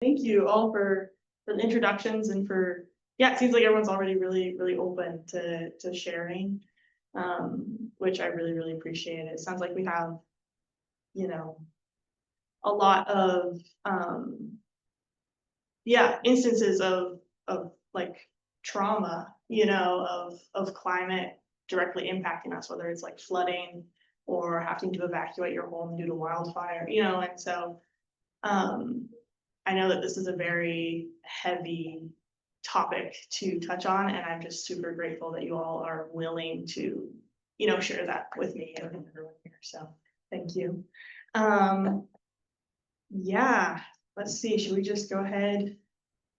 Thank you all for the introductions and yeah, it seems like everyone's already really open to sharing, which I really appreciate. It sounds like we have, you know, a lot of yeah, instances of like trauma, of climate directly impacting us, whether it's like flooding or having to evacuate your home due to wildfire, and so um I know that this is a very heavy topic to touch on, and I'm just super grateful that you all are willing to, share that with me and everyone here. So thank you. Yeah, let's see. Should we just go ahead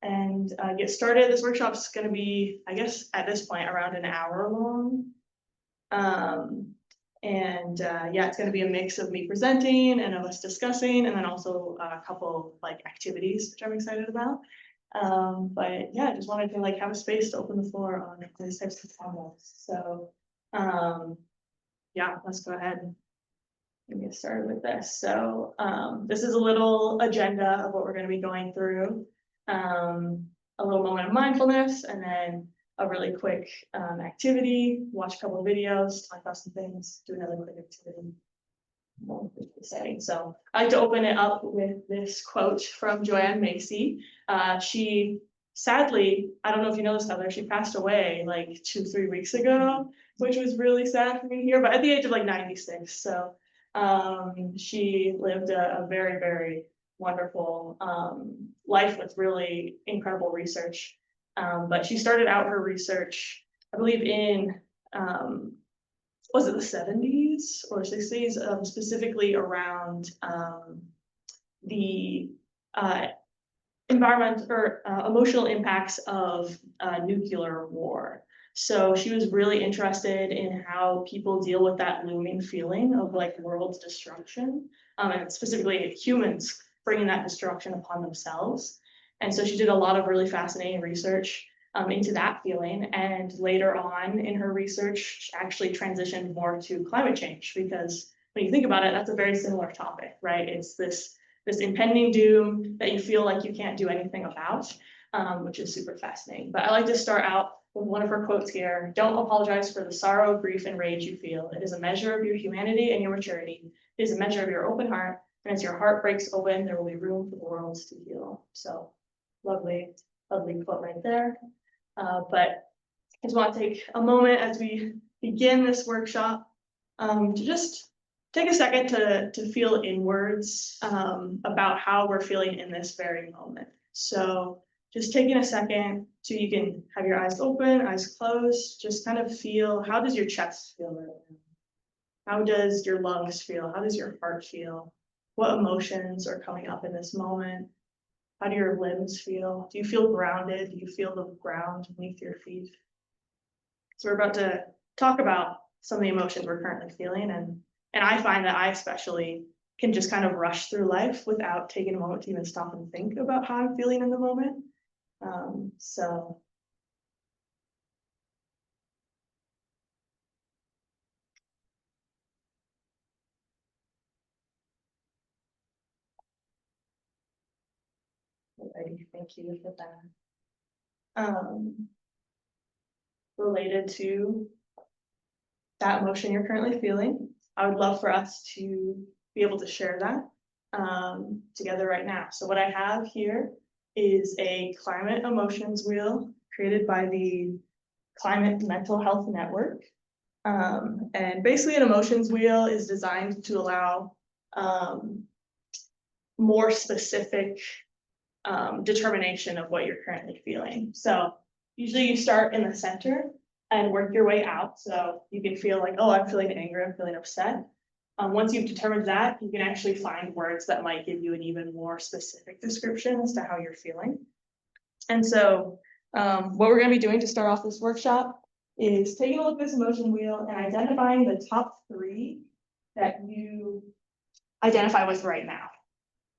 and get started? This workshop's going to be, I guess, at this point, around an hour long. Yeah, it's going to be a mix of me presenting and of us discussing, and then also a couple like activities, which I'm excited about. But yeah, I just wanted to like have a space to open the floor on these types of topics. So yeah, let's go ahead and get started with this. So this is a little agenda of what we're going to be going through. A little moment of mindfulness, and then a really quick activity, watch a couple of videos, talk about some things, do another quick activity. So I like to open it up with this quote from Joanne Macy. She sadly, I don't know if you know this, Heather, she passed away like 2-3 weeks ago, which was really sad for me to hear, but at the age of like 96. So she lived a very wonderful life with really incredible research. But she started out her research, I believe, in was it the 70s or 60s, specifically around the environment or emotional impacts of nuclear war. So she was really interested in how people deal with that looming feeling of like world destruction, and specifically humans bringing that destruction upon themselves. And so she did a lot of really fascinating research into that feeling. And later on in her research, she actually transitioned more to climate change, because when you think about it, that's a very similar topic, right? It's this impending doom that you feel like you can't do anything about, which is super fascinating. But I like to start out with one of her quotes here. Don't apologize for the sorrow, grief, and rage you feel. It is a measure of your humanity and your maturity. It is a measure of your open heart. And as your heart breaks open, there will be room for the world to heal. So lovely quote right there. But I just want to take a moment as we begin this workshop to just take a second to feel inwards about how we're feeling in this very moment. So just taking a second so you can have your eyes open, eyes closed, just kind of feel, how does your chest feel right now? How does your lungs feel? How does your heart feel? What emotions are coming up in this moment? How do your limbs feel? Do you feel grounded? Do you feel the ground beneath your feet? So we're about to talk about some of the emotions we're currently feeling, and I find that I especially can just kind of rush through life without taking a moment to even stop and think about how I'm feeling in the moment. So thank you for that. Related to that emotion you're currently feeling, I would love for us to be able to share that together right now. So what I have here is a climate emotions wheel created by the Climate Mental Health Network. And basically an emotions wheel is designed to allow more specific determination of what you're currently feeling. So usually you start in the center and work your way out. So you can feel like, oh, I'm feeling angry, I'm feeling upset. Once you've determined that, you can actually find words that might give you an even more specific description as to how you're feeling. And so what we're going to be doing to start off this workshop is taking a look at this emotion wheel and identifying the top 3 that you identify with right now.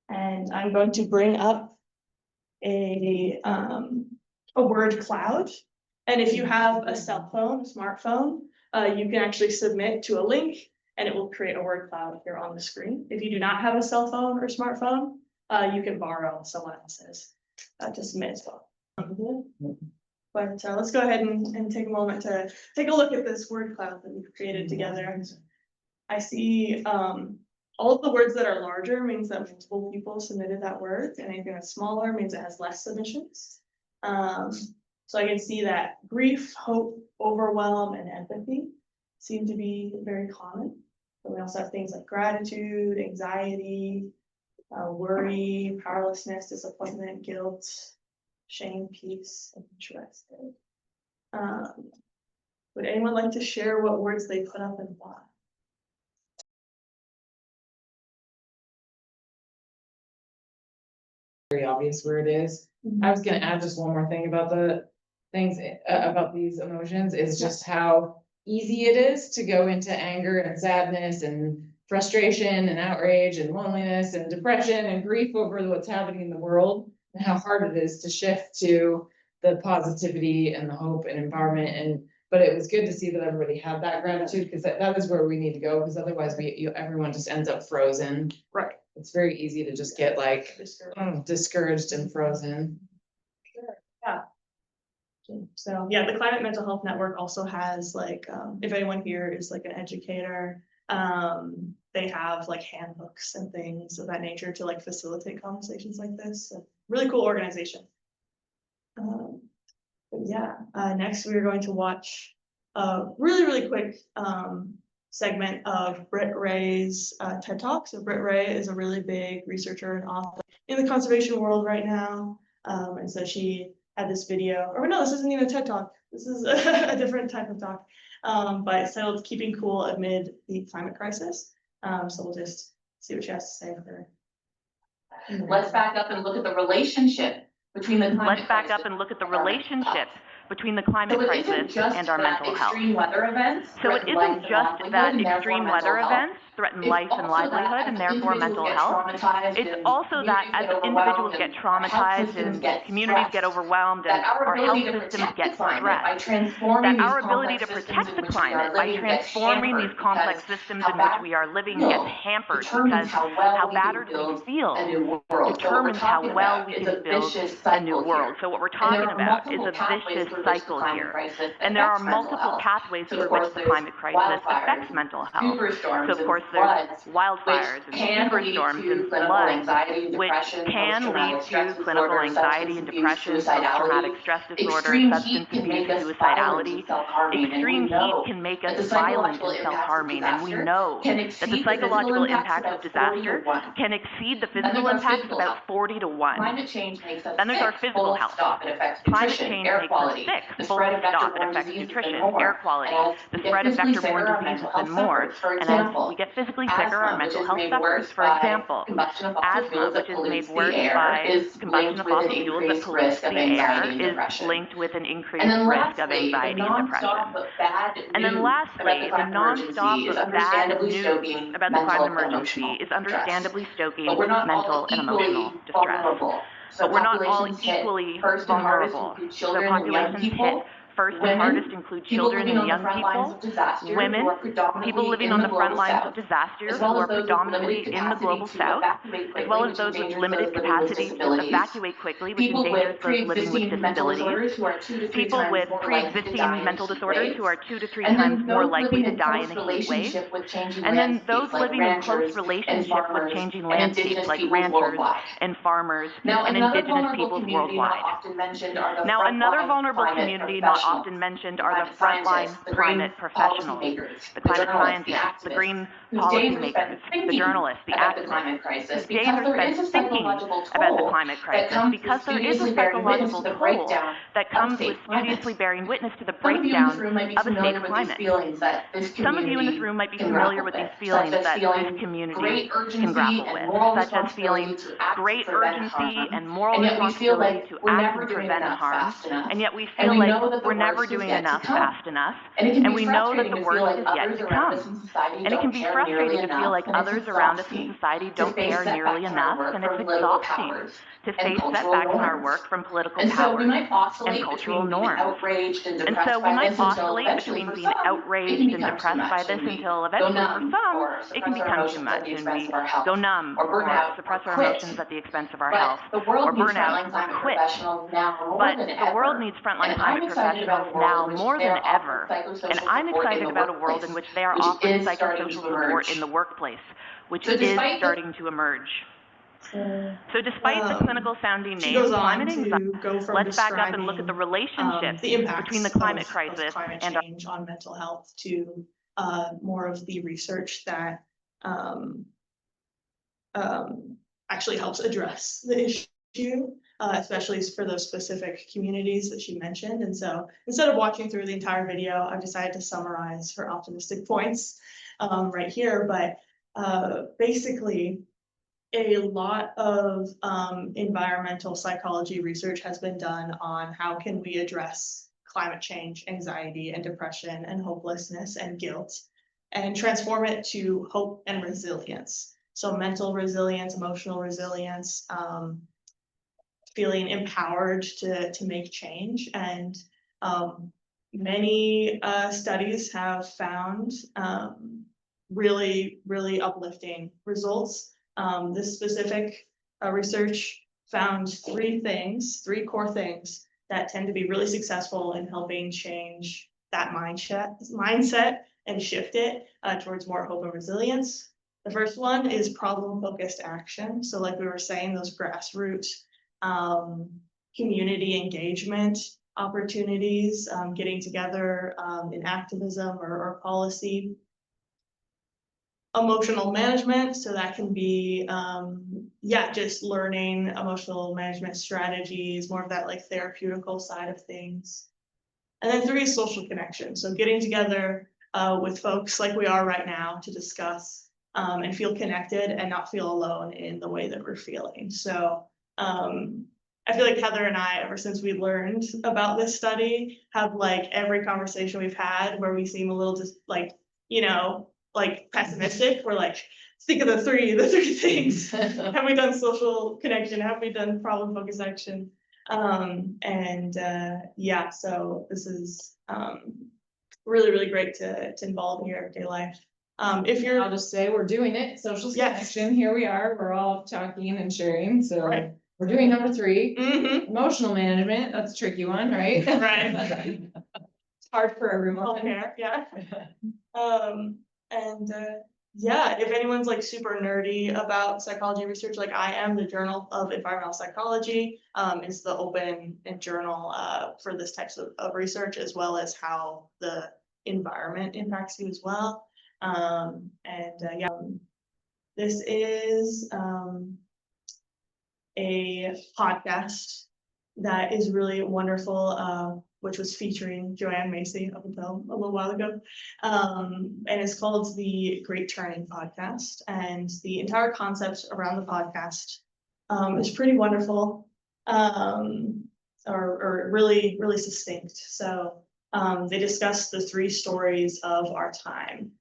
And I'm going to bring up a word cloud. And if you have a cell phone, a smartphone, you can actually submit to a link and it will create a word cloud here on the screen. If you do not have a cell phone or smartphone, you can borrow someone else's to submit as well. But let's go ahead and take a moment to take a look at this word cloud that we've created together. I see all of the words that are larger means that multiple people submitted that word, and anything that's smaller means it has less submissions. So I can see that grief, hope, overwhelm, and empathy seem to be very common. But we also have things like gratitude, anxiety, worry, powerlessness, disappointment, guilt, shame, peace, and interested. Would anyone like to share what words they put up and why? Very obvious where it is. I was gonna add just one more thing about the things about these emotions is just how easy it is to go into anger and sadness and frustration and outrage and loneliness and depression and grief over what's happening in the world, and how hard it is to shift to the positivity and the hope and empowerment. But it was good to see that everybody had that gratitude, because that is where we need to go, because otherwise everyone just ends up frozen. Right. It's very easy to just get like discouraged and frozen. Sure. Yeah. So yeah, the Climate Mental Health Network also has like, if anyone here is like an educator, they have like handbooks and things of that nature to like facilitate conversations like this. So really cool organization. But yeah, next we are going to watch a really quick segment of Britt Ray's TED Talk. So Britt Ray is a really big researcher and author in the conservation world right now. And so she had this video, or no, this isn't even a TED Talk. This is a different type of talk, but it's titled Keeping Cool Amid the Climate Crisis. So we'll just see what she has to say for her. Let's back up and look at the relationship between the climate crisis between the climate crisis and our mental health. Extreme weather events So it isn't just that extreme weather events threaten life and livelihood and therefore mental health. It's also that as individuals get traumatized and communities get overwhelmed and our health systems get stressed, that our ability to protect the climate by transforming these complex systems in which we are living gets hampered, because how battered we feel determines how well we can build a new world. So what we're talking about is a vicious cycle here. And there are multiple pathways through which the climate crisis affects mental health. So of course there's wildfires and superstorms and floods, which can lead to clinical anxiety and depression, post-traumatic stress disorder, substance abuse, suicidality. Extreme heat can make us violent and self-harming, and we know that the psychological impacts of disaster can exceed the physical impacts about 40 to 1. Then there's our physical health. Climate change makes us sick, full stop. It affects nutrition, air quality, the spread of vector-borne diseases, and more. And as we get physically sicker, our mental health suffers. For example, asthma, which is made worse by combustion of fossil fuels that pollute the air, is linked with an increased risk of anxiety and depression. And then lastly, the non-stop of bad news about the climate emergency is understandably stoking mental and emotional distress. But we're not all equally vulnerable. So populations hit first and hardest include children and young people, women, people living on the front lines of disaster who are predominantly in the global south, as well as those with limited capacity to evacuate quickly, which endangers those living with disabilities, people with pre-existing mental disorders who are 2 to 3 times more likely to die in a heat wave, and then those living in close relationship with changing landscapes like ranchers and farmers and indigenous peoples worldwide. Now, another vulnerable community not often mentioned are the frontline climate professionals, the climate scientists, the green policymakers, the journalists, the activists, whose days are spent thinking about the climate crisis, because there is a psychological toll that comes with studiously bearing witness to the breakdown of a state of climate. Some of you in this room might be familiar with these feelings that this community can grapple with, such as feeling great urgency and moral responsibility to act and prevent harm, and yet we feel like we're never worst is doing yet to enough come. fast enough, And it can and be we know that frustrating the to feel worst like is yet others to around us come. in society And it don't can be care frustrating nearly to feel enough, like and it's others around us in exhausting society to don't face care nearly setbacks in our enough, work and it's from political exhausting powers to and face cultural setbacks in our norms. work from political And so we powers might and oscillate cultural between being norms. outraged and And depressed so we by might this until oscillate eventually between for being some, it outraged can and become too depressed by much this and we until go eventually for numb some, or it can suppress our become too emotions much at the and expense we of our health go numb or burn or out suppress or our quit. emotions at the expense of our But health the or world needs burn out frontline or climate quit. professionals now more But than the world ever. needs frontline And I'm climate excited professionals about a world now in which more they than are offering ever. And psychosocial I'm support in excited the about a world in workplace, which they are which offering is starting psychosocial to support in emerge. the workplace, which So is despite the starting to emerge. So, So despite the clinical sounding she name, goes on climate anxiety, to go from let's back up and look at the describing relationship the between impacts the climate of crisis climate and our change on mental health to more of the research that um, actually helps address the issue, especially for those specific communities that she mentioned. And so instead of watching through the entire video, I've decided to summarize her optimistic points right here. But basically, a lot of environmental psychology research has been done on how can we address climate change, anxiety and depression and hopelessness and guilt and transform it to hope and resilience. So mental resilience, emotional resilience, feeling empowered to make change. And many studies have found really, really uplifting results. This specific research found three core things that tend to be really successful in helping change that mindset and shift it towards more hope and resilience. The first one is problem-focused action. So like we were saying, those grassroots community engagement opportunities, getting together in activism or policy. Emotional management, so that can be just learning emotional management strategies, more of that like therapeutical side of things. And then 3 is social connection, so getting together with folks like we are right now to discuss and feel connected and not feel alone in the way that we're feeling. So I feel like Heather and I, ever since we learned about this study, have like every conversation we've had where we seem a little just like, like pessimistic. We're like, think of the three things. Have we done social connection? Have we done problem focused action? So this is really, really great to involve in your everyday life. If you're, I'll just say we're doing it, social Yes. connection, here we are, we're all talking and sharing, so. Right. We're doing number 3, Mhm. emotional management, that's a tricky one, right? Right. It's hard for everyone. Healthcare, yeah. If anyone's like super nerdy about psychology research, like I am, the Journal of Environmental Psychology is the open and journal for this types of research, as well as how the environment impacts you as well. This is a podcast that is really wonderful, which was featuring Joanne Macy up until a little while ago. And it's called the Great Turning Podcast. And the entire concept around the podcast is pretty wonderful, or really, really succinct. So they discuss the 3 stories of our time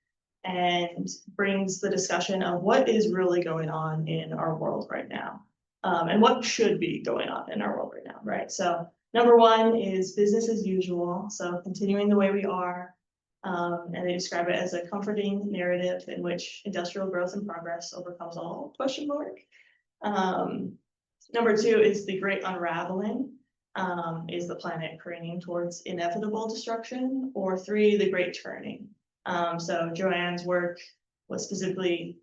and brings the discussion of what is really going on in our world right now. And what should be going on in our world right now, right? So number 1 is business as usual. So continuing the way we are. And they describe it as a comforting narrative in which industrial growth and progress overcomes all ? Number 2 is the great unraveling. Is the planet careening towards inevitable destruction? Or 3, the great turning. So Joanne's work was specifically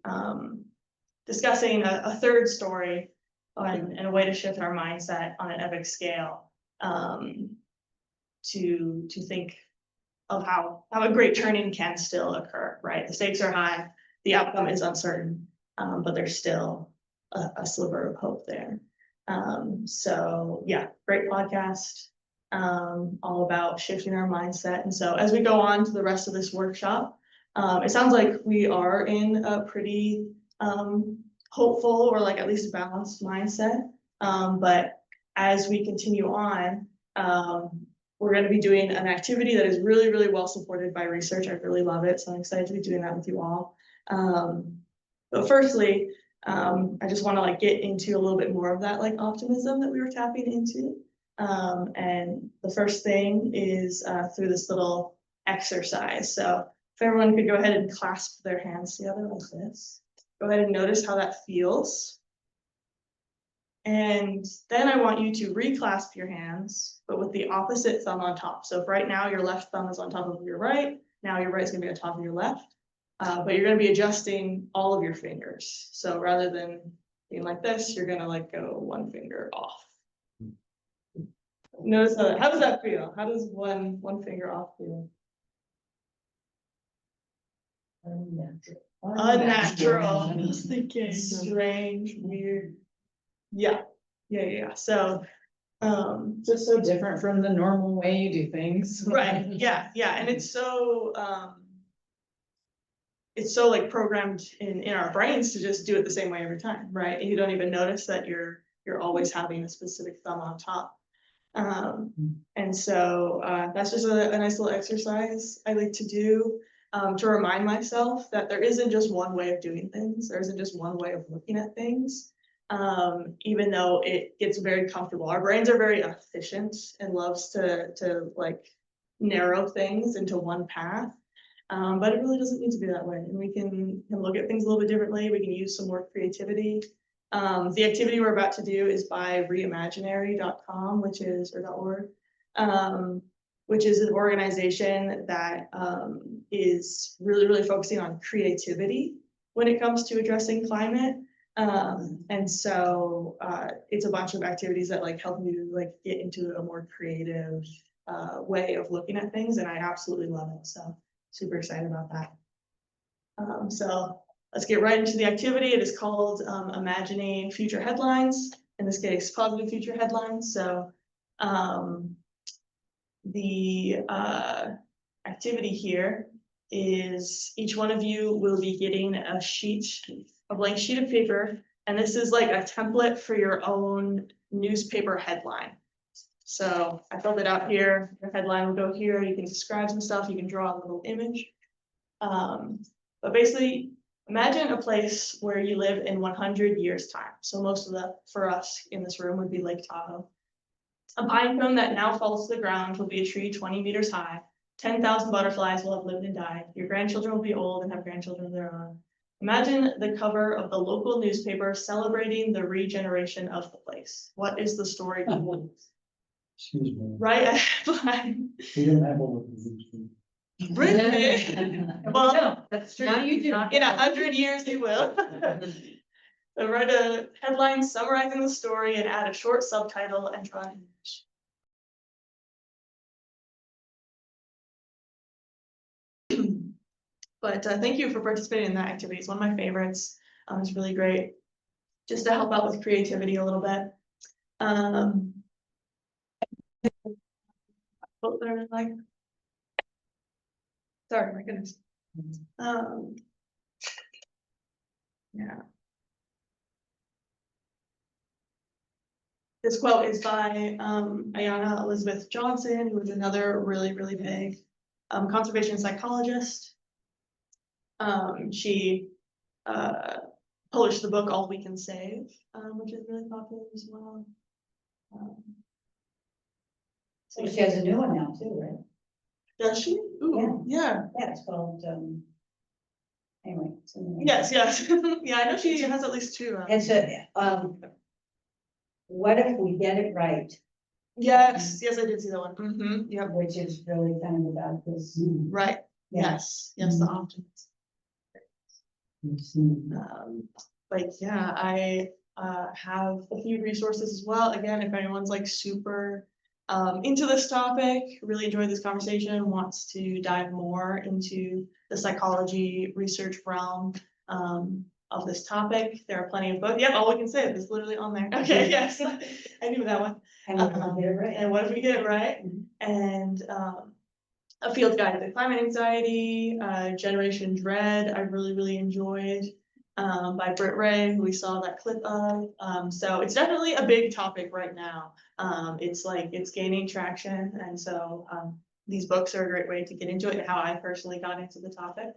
discussing a 3rd story and a way to shift our mindset on an epic scale to think of how a great turning can still occur, right? The stakes are high, the outcome is uncertain, but there's still a sliver of hope there. Great podcast, all about shifting our mindset. And so as we go on to the rest of this workshop, it sounds like we are in a pretty hopeful or like at least balanced mindset. But as we continue on, we're going to be doing an activity that is really, really well supported by research. I really love it, so I'm excited to be doing that with you all. But firstly, I just want to like get into a little bit more of that like optimism that we were tapping into. And the first thing is through this little exercise. So if everyone could go ahead and clasp their hands together like this. Go ahead and notice how that feels. And then I want you to reclasp your hands, but with the opposite thumb on top. So if right now your left thumb is on top of your right, now your right is gonna be on top of your left. But you're gonna be adjusting all of your fingers. So rather than being like this, you're gonna like go one finger off. Notice how does that feel? How does one finger off feel? Unnatural. I was thinking strange, weird. Yeah. So, Just so different from the normal way you do things. right, yeah, and it's so like programmed in our brains to just do it the same way every time, right? And you don't even notice that you're always having a specific thumb on top. And so that's just a nice little exercise I like to do to remind myself that there isn't just one way of doing things. There isn't just one way of looking at things. Even though it gets very comfortable. Our brains are very efficient and loves to like narrow things into one path. But it really doesn't need to be that way. And we can look at things a little bit differently. We can use some more creativity. The activity we're about to do is by reimaginary.com, which is, or .org, which is an organization that is really, really focusing on creativity when it comes to addressing climate. And so it's a bunch of activities that like help you like get into a more creative way of looking at things, and I absolutely love it. So super excited about that. So let's get right into the activity. It is called Imagining Future Headlines, in this case, positive future headlines. So the activity here is each one of you will be getting a blank sheet of paper, and this is like a template for your own newspaper headline. So I filled it out here. Your headline will go here. You can describe some stuff. You can draw a little image. But basically, imagine a place where you live in 100 years' time. So most of for us in this room would be Lake Tahoe. A pine cone that now falls to the ground will be a tree 20 meters high. 10,000 butterflies will have lived and died. Your grandchildren will be old and have grandchildren of their own. Imagine the cover of the local newspaper celebrating the regeneration of the place. What is the story? Excuse me. Right? We didn't have all of these. Really? Well, No, that's true. Now you do. in 100 years you will. So write a headline summarizing the story and add a short subtitle and draw an image. But thank you for participating in that activity. It's one of my favorites. It's really great just to help out with creativity a little bit. What they're like. Sorry, my goodness. Yeah. This quote is by Ayanna Elizabeth Johnson, who is another really, really big conservation psychologist. She published the book All We Can Save, which is really popular as well. So she has a new one now too, right? Does she? Ooh, yeah. Yeah, it's called, anyway. Yes. Yeah, I know she has at least two. It's a, what if we get it right? Yes, I did see that one. Yep. Which is really kind of about this. Right. Yeah. Yes, the optimism. But yeah, I have a few resources as well. Again, if anyone's like super into this topic, really enjoyed this conversation, wants to dive more into the psychology research realm of this topic, there are plenty of books. Yep, All We Can Say is literally on there. Okay, yes, I knew that one. And we'll get it right. And what if we get it right? And a field guide to climate anxiety, Generation Dread, I really, really enjoyed. by Britt Ray, who we saw that clip of. So it's definitely a big topic right now. It's gaining traction, and so these books are a great way to get into it, and how I personally got into the topic.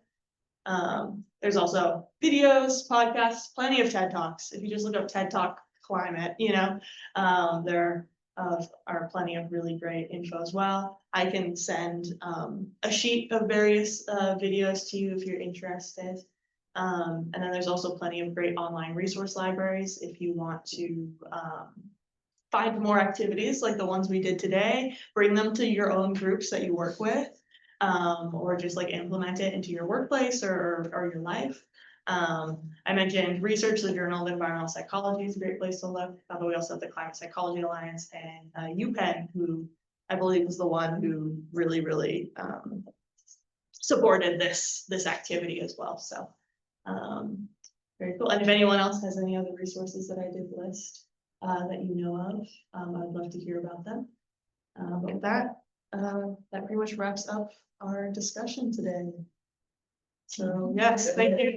There's also videos, podcasts, plenty of TED Talks. If you just look up TED Talk climate, there are plenty of really great info as well. I can send a sheet of various videos to you if you're interested. And then there's also plenty of great online resource libraries if you want to find more activities like the ones we did today, bring them to your own groups that you work with, or just like implement it into your workplace or your life. I mentioned Research, the Journal of Environmental Psychology is a great place to look, but we also have the Climate Psychology Alliance and UPenn, who I believe was the one who really supported this activity as well. So very cool. And if anyone else has any other resources that I did list that you know of, I'd love to hear about them. But with that, that pretty much wraps up our discussion today. So yes, thank you.